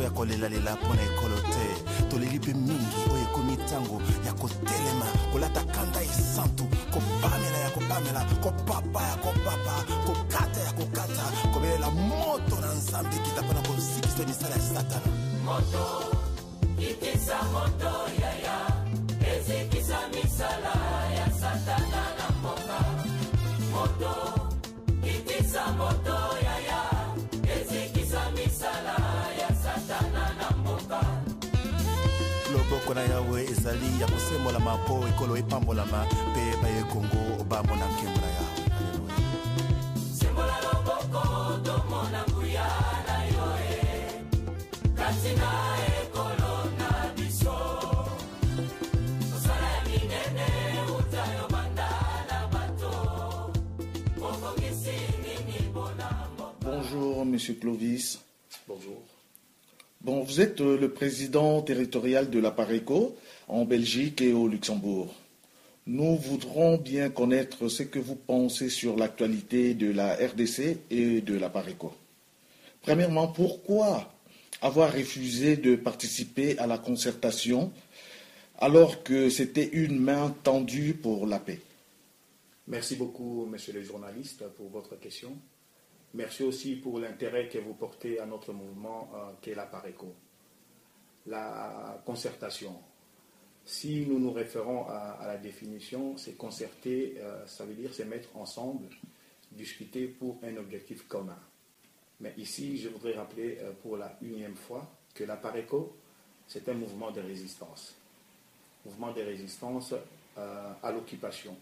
ntango ya kolelalela mpo na ekolo te toleli mpe mingi oyo ekomi ntango ya kotelema kolata kanda esantu kopamela ya kopamela kopapa ya kopapa kokata ya kokata kobelela moto na nzambe kita mpona kosikisa misala ya satana moto itisa moto yaya ezikisa misala ya satana na mboka moto itisa moto yaya ezikisa misala ya satana na mboka loboko na yawe ezali ya kosembolama mpo ekolo epambolama mpe baye kongo bamona nkembo na yawe sembola loboko tomona nguya na yoe kasi na ekolo na biso osala ya minene utayo banda na bato okongisi nini bonambo. Bonjour Monsieur Clovis. Bonjour. Bon, vous êtes le président territorial de la Pareco en Belgique et au Luxembourg. Nous voudrons bien connaître ce que vous pensez sur l'actualité de la RDC et de la Pareco. Premièrement, pourquoi avoir refusé de participer à la concertation alors que c'était une main tendue pour la paix? Merci beaucoup, monsieur le journaliste, pour votre question. Merci aussi pour l'intérêt que vous portez à notre mouvement qu'est la Pareco. La concertation. Si nous nous référons à la définition, c'est concerter, ça veut dire se mettre ensemble, discuter pour un objectif commun. Mais ici, je voudrais rappeler pour la 1e fois que la Pareco, c'est un mouvement de résistance. Mouvement de résistance à l'occupation.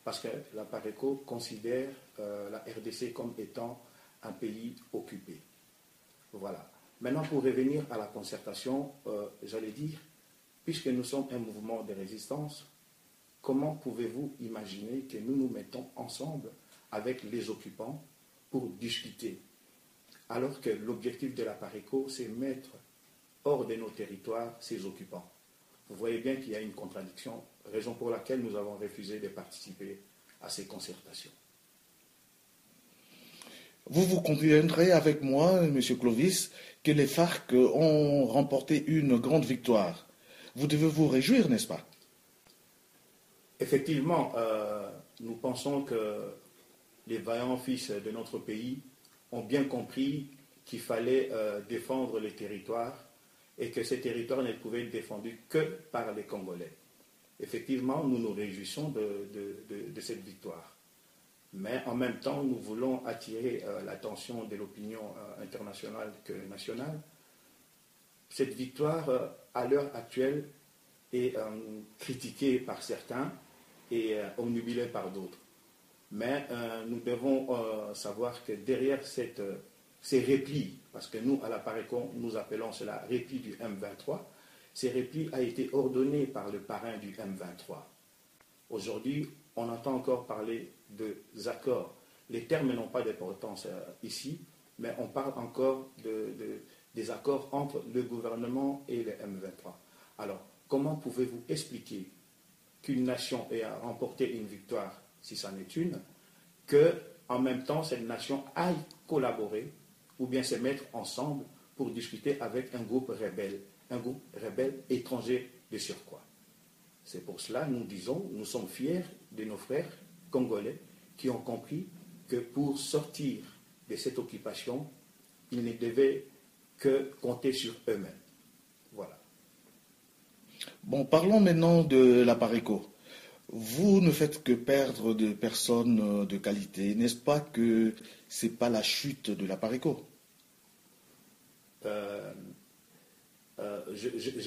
Parce que la Pareco considère la RDC comme étant un pays occupé. Voilà. Maintenant, pour revenir à la concertation, j'allais dire, puisque nous sommes un mouvement de résistance, comment pouvez-vous imaginer que nous nous mettons ensemble avec les occupants pour discuter, alors que l'objectif de la Pareco, c'est mettre hors de nos territoires ces occupants? Vous voyez bien qu'il y a une contradiction, raison pour laquelle nous avons refusé de participer à ces concertations. Vous conviendrez avec moi, M. Clovis, que les FARC ont remporté une grande victoire. Vous devez vous réjouir, n'est-ce pas? Effectivement, nous pensons que les vaillants fils de notre pays ont bien compris qu'il fallait défendre les territoires et que ces territoires ne pouvaient être défendus que par les Congolais. Effectivement, nous nous réjouissons de cette victoire. Mais en même temps, nous voulons attirer l'attention de l'opinion internationale que nationale. Cette victoire, à l'heure actuelle, est critiquée par certains et omnubilée par d'autres. Mais nous devons savoir que derrière ces replis, parce que nous, à la Pareco, nous appelons cela repli du M23, ces replis a été ordonné par le parrain du M23. Aujourd'hui, on entend encore parler des accords. Les termes n'ont pas d'importance ici, mais on parle encore des accords entre le gouvernement et le M23. Alors, comment pouvez-vous expliquer qu'une nation ait remporté une victoire, si ça n'est une, qu'en même temps, cette nation aille collaborer ou bien se mettre ensemble pour discuter avec un groupe rebelle étranger de surcroît? C'est pour cela que nous disons, nous sommes fiers de nos frères congolais qui ont compris que pour sortir de cette occupation, ils ne devaient que compter sur eux-mêmes. Voilà. Bon, parlons maintenant de la Pareco. Vous ne faites que perdre de personnes de qualité. N'est-ce pas que ce n'est pas la chute de la Pareco? Je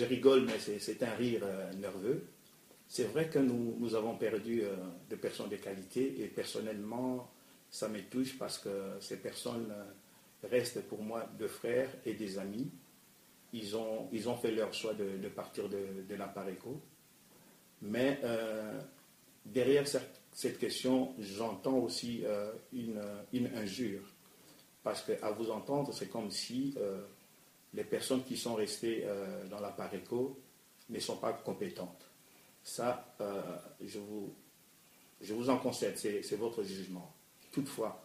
rigole, mais c'est un rire nerveux. C'est vrai que nous avons perdu des personnes de qualité et personnellement, ça me touche parce que ces personnes restent pour moi deux frères et des amis. Ils ont fait leur choix de partir de la Pareco. Mais derrière cette question, j'entends aussi une injure. Parce qu'à vous entendre, c'est comme si les personnes qui sont restées dans la Pareco ne sont pas compétentes. Ça, je vous en concède, c'est votre jugement. Toutefois,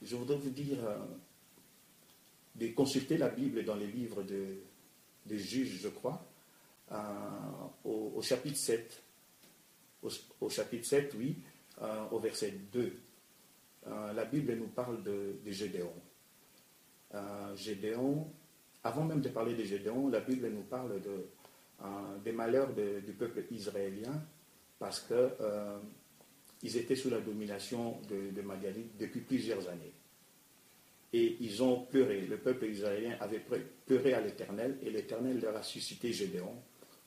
je voudrais vous dire, de consulter la Bible dans les livres des juges, je crois, au chapitre 7. Au chapitre 7, oui, au verset 2. La Bible nous parle de Gédéon. Gédéon, avant même de parler de Gédéon, la Bible nous parle des malheurs du peuple israélien parce qu'ils étaient sous la domination de Madianite depuis plusieurs années. Et ils ont pleuré, le peuple israélien avait pleuré à l'Éternel, et l'Éternel leur a suscité Gédéon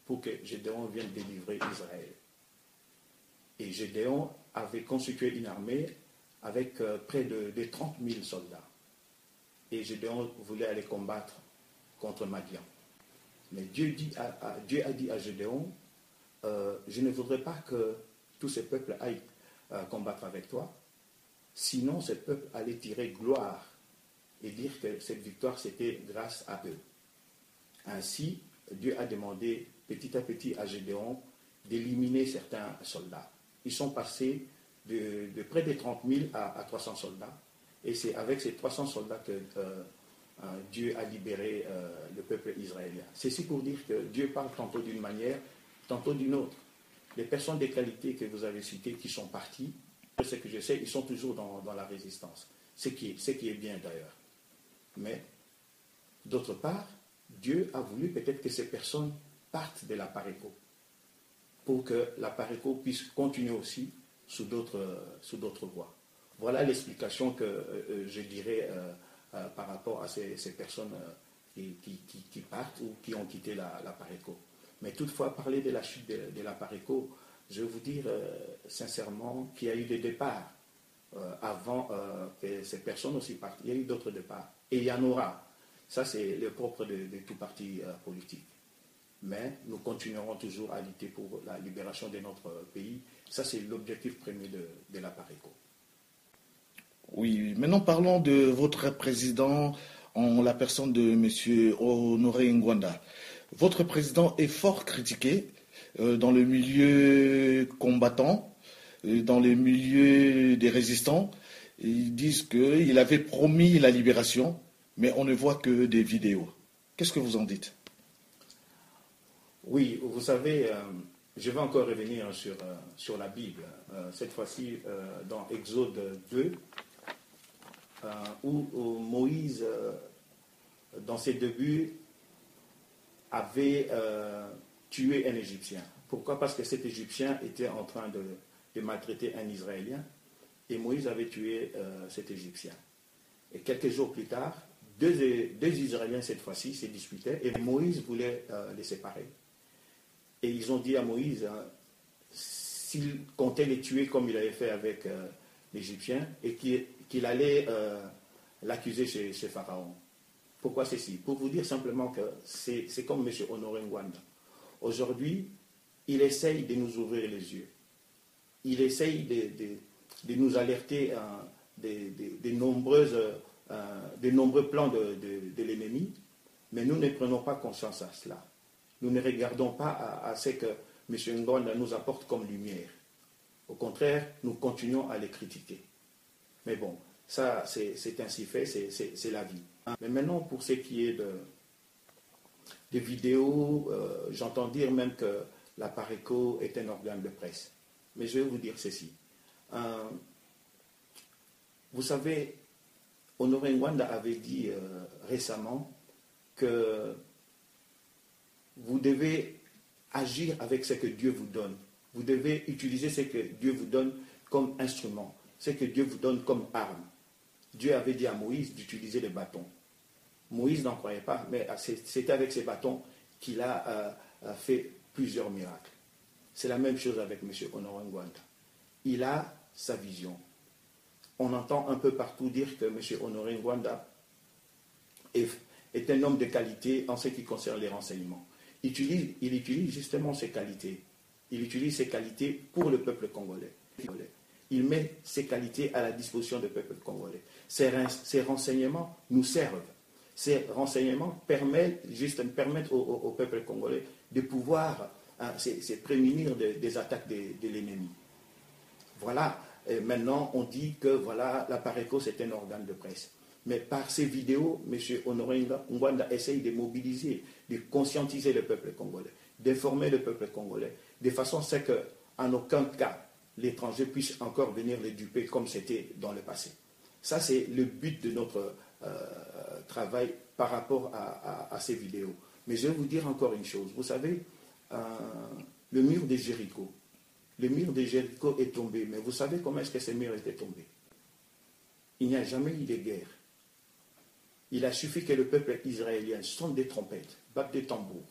pour que Gédéon vienne délivrer Israël. Et Gédéon avait constitué une armée avec près de 30 000 soldats. Et Gédéon voulait aller combattre contre Madian. Mais Dieu a dit à Gédéon, je ne voudrais pas que tous ces peuples aillent combattre avec toi, sinon ces peuples allaient tirer gloire et dire que cette victoire c'était grâce à eux. Ainsi, Dieu a demandé petit à petit à Gédéon d'éliminer certains soldats. Ils sont passés de près de 30 000 à 300 soldats. Et c'est avec ces 300 soldats que Dieu a libéré le peuple israélien. Ceci pour dire que Dieu parle tantôt d'une manière, tantôt d'une autre. Les personnes de qualité que vous avez citées qui sont parties, ce que je sais, ils sont toujours dans la résistance. Ce qui est bien d'ailleurs. Mais, d'autre part, Dieu a voulu peut-être que ces personnes partent de la Paréco pour que la Paréco puisse continuer aussi sous d'autres voies. Voilà l'explication que je dirais par rapport à ces personnes qui partent ou qui ont quitté la Paréco. Mais toutefois, parler de la chute de la Paréco, je vais vous dire sincèrement qu'il y a eu des départs avant que ces personnes aussi partent. Il y a eu d'autres départs. Et il y en aura. Ça, c'est le propre de tout parti politique. Mais nous continuerons toujours à lutter pour la libération de notre pays. Ça, c'est l'objectif premier de la Paréco. Oui, maintenant parlons de votre président en la personne de M. Honoré Ngwanda. Votre président est fort critiqué dans le milieu combattant, dans le milieu des résistants. Ils disent qu'il avait promis la libération, mais on ne voit que des vidéos. Qu'est-ce que vous en dites? Oui, vous savez, je vais encore revenir sur la Bible. Cette fois-ci, dans Exode 2, où Moïse, dans ses débuts, avait tué un Égyptien. Pourquoi? Parce que cet Égyptien était en train de maltraiter un Israélien, et Moïse avait tué cet Égyptien. Et quelques jours plus tard, deux Israéliens cette fois-ci se disputaient, et Moïse voulait les séparer. Et ils ont dit à Moïse, s'il comptait les tuer comme il avait fait avec l'Égyptien, et qu'il allait l'accuser chez Pharaon. Pourquoi ceci? Pour vous dire simplement que c'est comme M. Honoré Ngwanda. Aujourd'hui, il essaye de nous ouvrir les yeux. Il essaye de nous alerter des nombreux plans de l'ennemi, mais nous ne prenons pas conscience à cela. Nous ne regardons pas à ce que M. Ngwanda nous apporte comme lumière. Au contraire, nous continuons à les critiquer. Mais bon, ça c'est ainsi fait, c'est la vie. Mais maintenant, pour ce qui est des vidéos, j'entends dire même que la Paréco est un organe de presse. Mais je vais vous dire ceci. Vous savez, Honoré Ngwanda avait dit récemment que vous devez agir avec ce que Dieu vous donne. Vous devez utiliser ce que Dieu vous donne comme instrument, ce que Dieu vous donne comme arme. Dieu avait dit à Moïse d'utiliser les bâtons. Moïse n'en croyait pas, mais c'était avec ces bâtons qu'il a fait plusieurs miracles. C'est la même chose avec M. Honoré Ngwanda. Il a sa vision. On entend un peu partout dire que M. Honoré Ngwanda est un homme de qualité en ce qui concerne les renseignements. Il utilise justement ses qualités. Il utilise ses qualités pour le peuple congolais. Il met ses qualités à la disposition du peuple congolais. Ces renseignements nous servent. Ces renseignements permettent au peuple congolais de pouvoir se prémunir des attaques de l'ennemi. Voilà, maintenant on dit que voilà, la Paréco c'est un organe de presse. Mais par ces vidéos, M. Honoré Ngwanda essaye de mobiliser, de conscientiser le peuple congolais, d'informer le peuple congolais, de façon à ce qu'en aucun cas, l'étranger puisse encore venir les duper comme c'était dans le passé. Ça, c'est le but de notre travail par rapport à ces vidéos. Mais je vais vous dire encore une chose. Vous savez, le mur de Jéricho. Le mur de Jéricho est tombé. Mais vous savez comment est-ce que ce mur était tombé? Il n'y a jamais eu de guerre. Il a suffi que le peuple israélien sonne des trompettes, batte des tambours,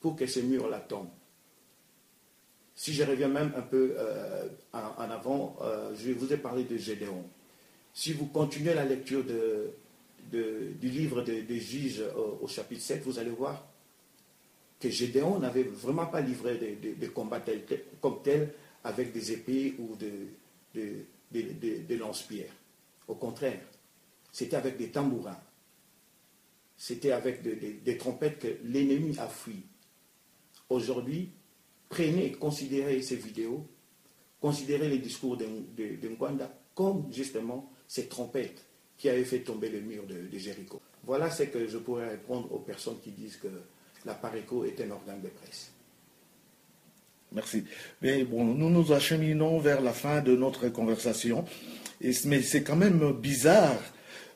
pour que ce mur-là tombe. Si je reviens même un peu en avant, je vous ai parlé de Gédéon. Si vous continuez la lecture du livre des Juges au chapitre 7, vous allez voir que Gédéon n'avait vraiment pas livré des combats comme tels avec des épées ou des lance-pierres. Au contraire, c'était avec des tambourins. C'était avec des trompettes que l'ennemi a fui. Aujourd'hui, prenez, considérez ces vidéos, considérez les discours de Ngwanda comme justement ces trompettes qui avaient fait tomber le mur de Jéricho. Voilà ce que je pourrais répondre aux personnes qui disent que la PARECO est un organe de presse. Merci. Mais bon, nous nous acheminons vers la fin de notre conversation. Mais c'est quand même bizarre.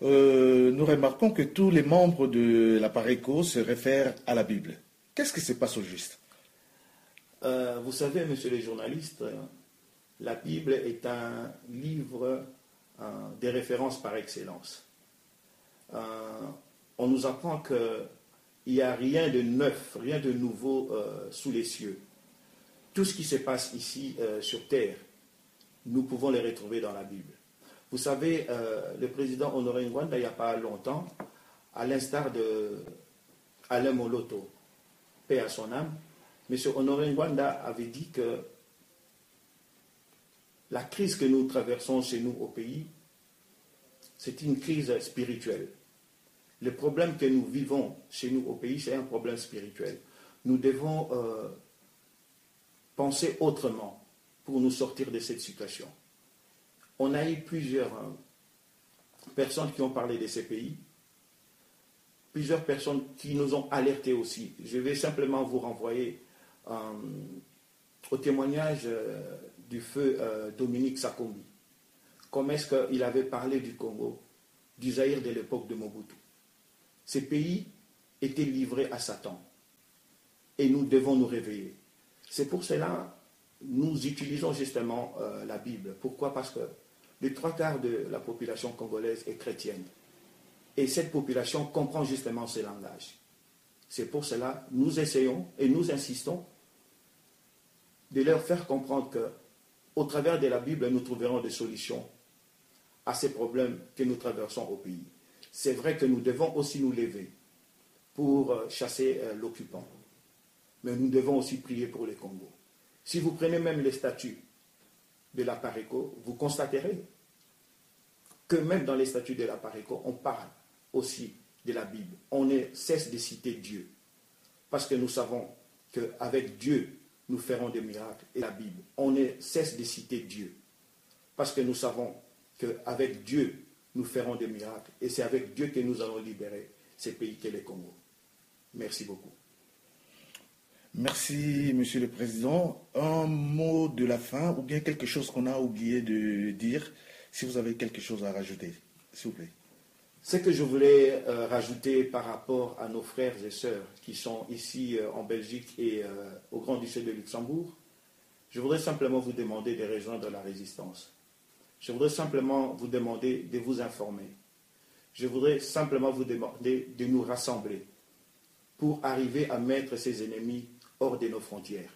Nous remarquons que tous les membres de la PARECO se réfèrent à la Bible. Qu'est-ce qui se passe au juste? Vous savez, monsieur le journaliste, la Bible est un livre des références par excellence. On nous apprend qu'il n'y a rien de neuf, rien de nouveau sous les cieux. Tout ce qui se passe ici sur Terre, nous pouvons les retrouver dans la Bible. Vous savez, le président Honoré Ngwanda, il n'y a pas longtemps, à l'instar de Alain Moloto, paix à son âme, M. Honoré Ngwanda avait dit que la crise que nous traversons chez nous au pays, c'est une crise spirituelle. Le problème que nous vivons chez nous au pays, c'est un problème spirituel. Nous devons penser autrement pour nous sortir de cette situation. On a eu plusieurs personnes qui ont parlé de ces pays, plusieurs personnes qui nous ont alertés aussi. Je vais simplement vous renvoyer au témoignage du feu Dominique Sakombi. Comment est-ce qu'il avait parlé du Congo, du Zaïre de l'époque de Mobutu. Ces pays étaient livrés à Satan et nous devons nous réveiller. C'est pour cela que nous utilisons justement la Bible. Pourquoi? Parce que les 3/4 de la population congolaise est chrétienne. Et cette population comprend justement ce langage. C'est pour cela que nous essayons et nous insistons de leur faire comprendre qu'au travers de la Bible, nous trouverons des solutions à ces problèmes que nous traversons au pays. C'est vrai que nous devons aussi nous lever pour chasser l'occupant. Mais nous devons aussi prier pour le Congo. Si vous prenez même les statuts de la PARECO, vous constaterez que même dans les statuts de la PARECO, on parle aussi de la Bible. On ne cesse de citer Dieu. Parce que nous savons qu'avec Dieu, nous ferons des miracles. Et la Bible, on ne cesse de citer Dieu. Parce que nous savons qu'avec Dieu, nous ferons des miracles. Et c'est avec Dieu que nous allons libérer ces pays qu'est le Congo. Merci beaucoup. Merci, Monsieur le Président. Un mot de la fin ou bien quelque chose qu'on a oublié de dire, si vous avez quelque chose à rajouter, s'il vous plaît. Ce que je voulais rajouter par rapport à nos frères et sœurs qui sont ici en Belgique et au Grand-Duché de Luxembourg, je voudrais simplement vous demander de rejoindre la résistance. Je voudrais simplement vous demander de vous informer. Je voudrais simplement vous demander de nous rassembler pour arriver à mettre ces ennemis hors de nos frontières.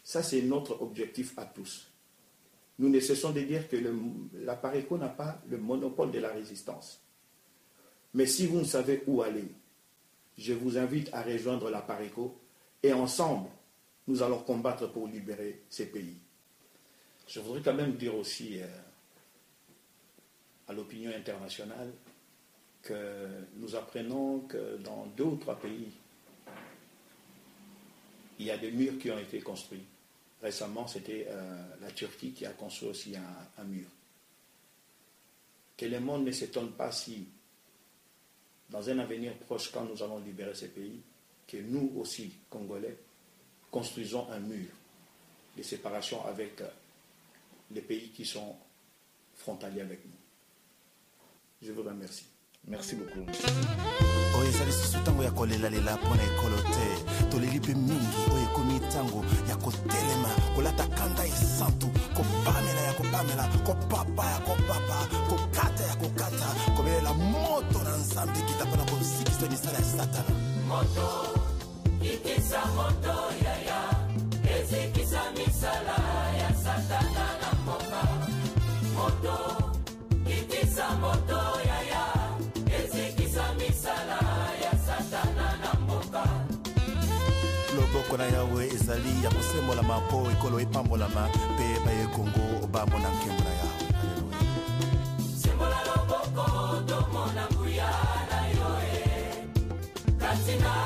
Ça, c'est notre objectif à tous. Nous ne cessons de dire que la PARECO n'a pas le monopole de la résistance. Mais si vous ne savez où aller, je vous invite à rejoindre la PARECO et ensemble, nous allons combattre pour libérer ces pays. Je voudrais quand même dire aussi à l'opinion internationale que nous apprenons que dans 2 ou 3 pays, il y a des murs qui ont été construits. Récemment, c'était la Turquie qui a construit aussi un mur. Que le monde ne s'étonne pas si dans un avenir proche, quand nous allons libérer ces pays, que nous aussi, Congolais, construisons un mur de séparation avec les pays qui sont frontaliers avec nous. Je vous remercie. Merci beaucoup. oyo ezali susu ntango ya kolelalela mpo na ekolo te toleli mpe mingi oyo ekomi ntango ya kotelema kolata kanda esantu kopamela ya kopamela kopapa ya kopapa kokata ya kokata kobelela moto na nzambe kita mpona kosikisa misala ya satana moto ikisa moto yaya ezikisa misala ya satana na mboka moto ikisa moto yaya ezikisa misala ya satana na mboka loboko na yawe ezali ya kosembolama mpo ekolo epambolama mpe bayekongo bamona nkembo na yawe sembola loboko tomona nguya na yo kati na